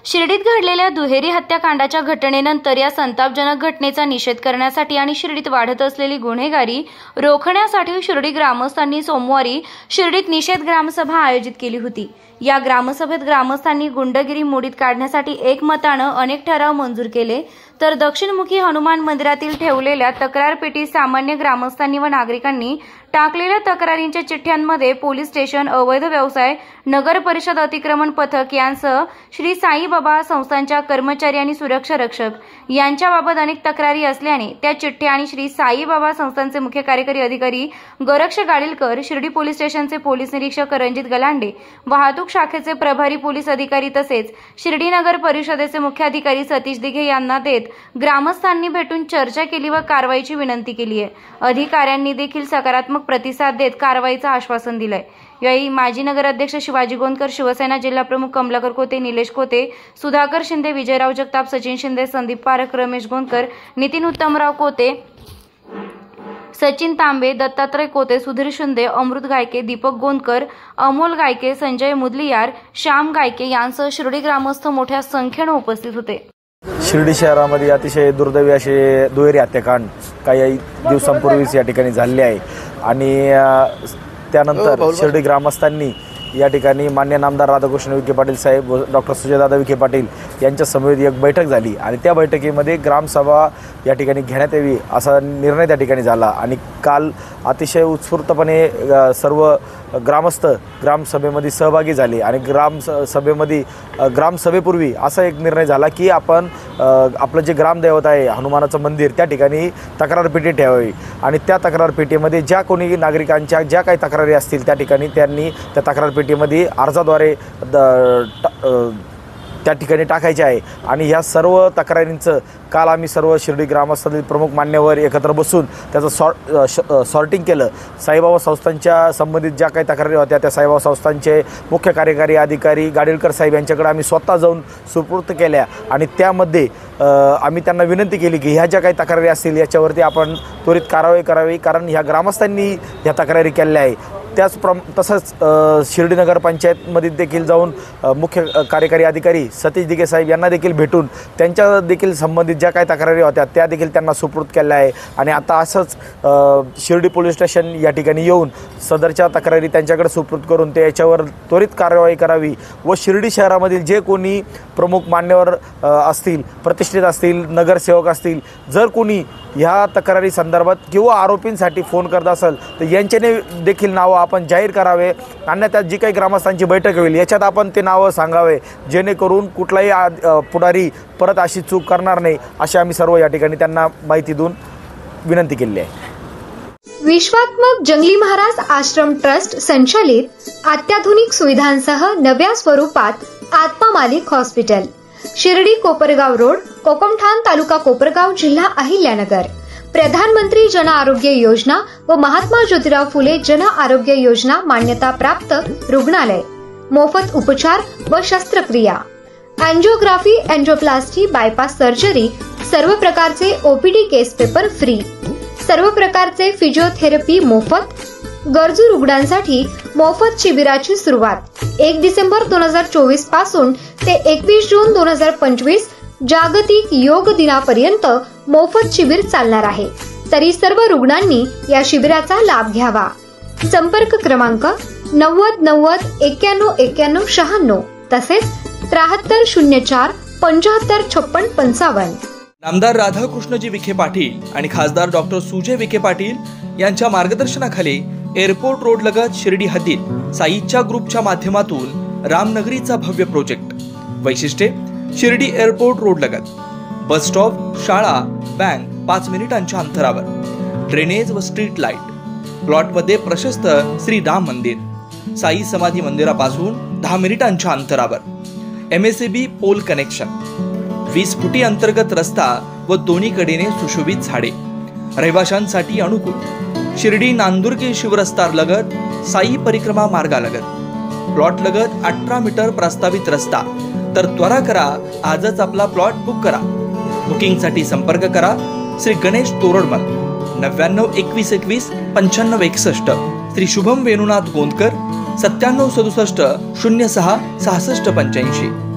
शिर्डीत घडलेल्या दुहेरी हत्याकांडाच्या घटनेनंतर या संतापजनक घटनेचा निषेध करण्यासाठी आणि शिर्डीत वाढत असलेली गुन्हेगारी रोखण्यासाठी शिर्डी ग्रामस्थांनी सोमवारी शिर्डीत निषेध ग्रामसभा आयोजित केली होती। या ग्रामसभेत ग्रामस्थांनी गुंडगिरी मोडीत काढण्यासाठी एकमताने अनेक ठराव मंजूर केले, तर दक्षिणमुखी हनुमान मंदिरातील ठेवलेल्या तक्रार पेटीत सामान्य ग्रामस्थांनी व नागरिकांनी टाकलेल्या तक्रारींच्या चिठ्ठ्यांमध्ये पोलीस स्टेशन, अवैध व्यवसाय, नगर परिषद अतिक्रमण पथक यांसह श्री साई बाबा संस्थांच्या कर्मचारी आणि सुरक्षा रक्षक यांच्याबाबत अनेक तक्रारी असल्याने त्या चिठ्ठ्या आणि श्री साई बाबा संस्थांचे मुख्य कार्यकारी अधिकारी गोरक्ष गाडीलकर, शिर्डी पोलीस स्टेशनचे पोलीस निरीक्षक रणजित गलांडे, वाहतूक शाखेचे प्रभारी पोलीस अधिकारी तसेच शिर्डी नगर परिषदेचे मुख्याधिकारी सतीश दिघे यांना देत ग्रामस्थांनी भेटून चर्चा केली व कारवाईची विनंती केली आहे। अधिकाऱ्यांनी देखील सकारात्मक प्रतिसाद देत कारवाईचं आश्वासन दिलंय। यावेळी माजी नगराध्यक्ष शिवाजी गोंदकर, शिवसेना जिल्हाप्रमुख कमलाकर कोते, निलेश कोते, सुधाकर शिंदे, विजयराव जगताप, सचिन शिंदे, संदीप पारख, रमेश गोंदकर, नितीन उत्तमराव कोते, सचिन तांबे, दत्तात्रय कोते, सुधीर शिंदे, अमृत गायके, दीपक गोंदकर, अमोल गायके, संजय मुदलियार, श्याम गायके यांसह शिर्डी ग्रामस्थ मोठ्या संख्येने उपस्थित होते। शिर्डी शहरामध्ये अतिशय दुर्दैवी असे दुहेरी हत्याकांड काही दिवसांपूर्वीच या ठिकाणी झाले आहे आणि त्यानंतर शिर्डी ग्रामस्थांनी या ठिकाणी मान्य नामदार राधाकृष्ण विखे पाटील साहेब व डॉक्टर सुजयदादा विखे पाटील यांच्या समवेत एक बैठक झाली आणि त्या बैठकीमध्ये ग्रामसभा या ठिकाणी घेण्यात यावी असा निर्णय त्या ठिकाणी झाला आणि काल अतिशय उत्स्फूर्तपणे सर्व ग्रामस्थ ग्रामसभेमध्ये सहभागी झाले आणि ग्रामसभेपूर्वी असा एक निर्णय झाला की आपण आपलं जे ग्रामदैवत आहे हनुमानाचं मंदिर त्या ठिकाणी तक्रार पेटी ठेवावी आणि त्या तक्रार पेटीमध्ये ज्या कोणी नागरिकांच्या ज्या काही तक्रारी असतील त्या ठिकाणी त्यांनी त्या तक्रार पेटीमध्ये अर्जाद्वारे त्या ठिकाणी टाकायचे आहे आणि ह्या सर्व तक्रारींचं काल आम्ही सर्व शिर्डी ग्रामस्थांतील प्रमुख मान्यवर एकत्र बसून त्याचं सॉर्टिंग केलं। साईबाबा संस्थांच्या संबंधित ज्या काही तक्रारी होत्या त्या साईबाबा संस्थांचे मुख्य कार्यकारी अधिकारी गाडीलकर साहेब यांच्याकडे आम्ही स्वतः जाऊन सुपूर्द केल्या आणि त्यामध्ये आम्ही त्यांना विनंती केली की ह्या ज्या काही तक्रारी असतील याच्यावरती आपण त्वरित कारवाई करावी, कारण ह्या ग्रामस्थांनी ह्या तक्रारी केलेल्या आहे। तसंच शिर्डी नगर पंचायतमध्ये देखील जाऊन मुख्य कार्यकारी अधिकारी सतीश दिघे साहेब यांना देखील भेटून त्यांच्या देखील संबंधित ज्या काही तक्रारी होत्या त्या देखील त्यांना सुपूर्द केल्या आहे आणि आता असंच शिर्डी पोलीस स्टेशन या ठिकाणी येऊन सदरच्या तक्रारी त्यांच्याकडे सुपूर्द करून ते याच्यावर त्वरित कारवाई करावी व शिर्डी शहरामधील जे कोणी प्रमुख मान्यवर असतील, प्रतिष्ठित असतील, नगरसेवक असतील, जर कोणी ह्या तक्रारी संदर्भात किंवा आरोपींसाठी फोन करत असेल तर यांच्याने देखील नावं आपण जाहीर करावे, अन्यथा जी काही ग्रामस्थांची बैठक होईल याच्यात आपण ते नावं सांगावे जेणेकरून कुठलाही पुढारी परत अशी चूक करणार नाही अशी आम्ही सर्व या ठिकाणी त्यांना माहिती देऊन विनंती केली आहे। विश्वात्मक जंगली महाराज आश्रम ट्रस्ट संचालित अत्याधुनिक सुविधांसह नव्या स्वरूपात आत्मा मालिक हॉस्पिटल, शिर्डी कोपरगाव रोड, कोकमठाण तालुका कोपरगाव, जिल्हा अहिल्यानगर। प्रधानमंत्री जन आरोग्य योजना व महात्मा ज्योतिराव फुले जन आरोग्य योजना मान्यता प्राप्त रुग्णालय, मोफत उपचार व शस्त्रक्रिया, एंजियोग्राफी, एंजियोप्लास्टी, बायपास सर्जरी, सर्व प्रकारचे ओपीडी केस पेपर फ्री, सर्व प्रकारचे फिजिओथेरपी मोफत। गरजू रुग्णांसाठी मोफत शिबिराची सुरुवात 1 डिसेंबर 2024 पासून ते 21 जून 2025 जागतिक योग दिनापर्यंत मोफत शिबिर चालणार आहे, तरी सर्व रुग्णांनी या शिबिराचा लाभ घ्यावा। संपर्क क्रमांक 90 90 91 91 96 तसेच 7304 75 56 55। नामदार राधाकृष्णजी विखे पाटील आणि खासदार डॉक्टर सुजय विखे पाटील यांच्या मार्गदर्शनाखाली एअरपोर्ट रोड लगत शिर्डी हद्दीत साईच्या ग्रुपच्या माध्यमातून रामनगरीचा भव्य प्रोजेक्ट। वैशिष्ट्ये: शिर्डी एअरपोर्ट रोड लगत बस स्टॉप, शाळा, बँक 5 मिनिटांच्या अंतरावर, ड्रेनेज व स्ट्रीट लाईट, प्लॉटमध्ये प्रशस्त श्री राम मंदिर, साई समाधी मंदिरापासून 10 मिनिटांच्या अंतरावर, MSAB पोल कनेक्शन, 20 फुटी अंतर्गत रस्ता व दोन्ही कडेने सुशोभित झाडे, रहिवाशांसाठी अनुकूल। शिर्डी नांदुर्गे शिवरस्ता लगत साई परिक्रमा मार्गालगत, प्लॉट लगत 18 मीटर प्रस्तावित रस्ता। तर त्वरा करा, आजच आपला प्लॉट बुक करा। बुकिंगसाठी संपर्क करा श्री गणेश तोरडमल 99 21 21 95 61, श्री शुभम वेणुनाथ गोंदकर 97 67 06 66 85।